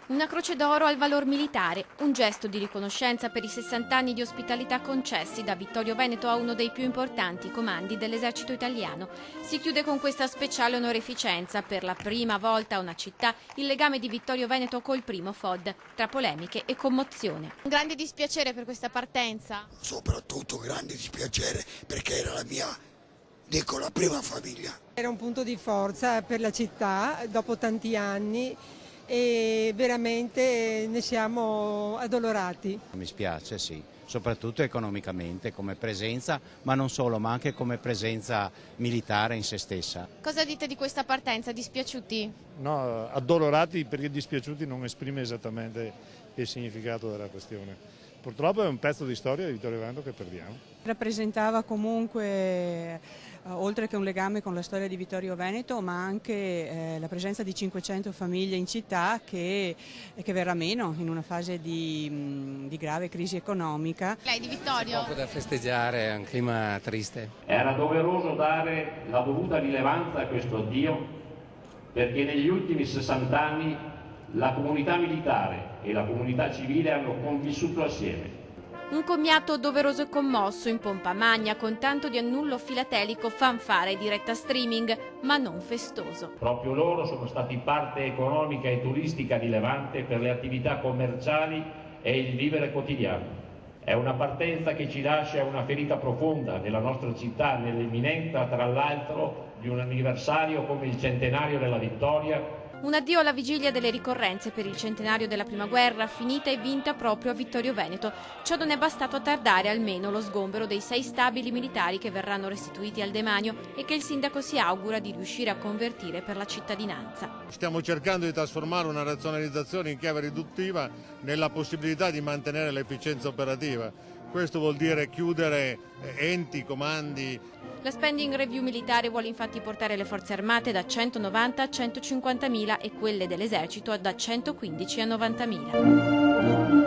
Una croce d'oro al valor militare, un gesto di riconoscenza per i 60 anni di ospitalità concessi da Vittorio Veneto a uno dei più importanti comandi dell'esercito italiano. Si chiude con questa speciale onorificenza, per la prima volta a una città, il legame di Vittorio Veneto col primo FOD, tra polemiche e commozione. Un grande dispiacere per questa partenza? Soprattutto grande dispiacere perché era la mia, dico, la prima famiglia. Era un punto di forza per la città dopo tanti anni e veramente ne siamo addolorati. Mi spiace, sì, soprattutto economicamente come presenza, ma non solo, ma anche come presenza militare in se stessa. Cosa dite di questa partenza? Dispiaciuti? No, addolorati perché dispiaciuti non esprime esattamente il significato della questione. Purtroppo è un pezzo di storia di Vittorio Veneto che perdiamo. Rappresentava comunque, oltre che un legame con la storia di Vittorio Veneto, ma anche la presenza di 500 famiglie in città che verrà meno in una fase di grave crisi economica. Lei di Vittorio? C'è poco da festeggiare, è un clima triste. Era doveroso dare la dovuta rilevanza a questo addio perché negli ultimi 60 anni la comunità militare e la comunità civile hanno convissuto assieme. Un commiato doveroso e commosso in pompa magna con tanto di annullo filatelico, fanfare e diretta streaming, ma non festoso. Proprio loro sono stati parte economica e turistica rilevante per le attività commerciali e il vivere quotidiano. È una partenza che ci lascia una ferita profonda nella nostra città, nell'imminenza, tra l'altro, di un anniversario come il centenario della vittoria. Un addio alla vigilia delle ricorrenze per il centenario della prima guerra, finita e vinta proprio a Vittorio Veneto. Ciò non è bastato a tardare almeno lo sgombero dei 6 stabili militari che verranno restituiti al demanio e che il sindaco si augura di riuscire a convertire per la cittadinanza. Stiamo cercando di trasformare una razionalizzazione in chiave riduttiva nella possibilità di mantenere l'efficienza operativa. Questo vuol dire chiudere enti, comandi. La spending review militare vuole infatti portare le forze armate da 190 a 150.000 e quelle dell'esercito da 115 a 90.000.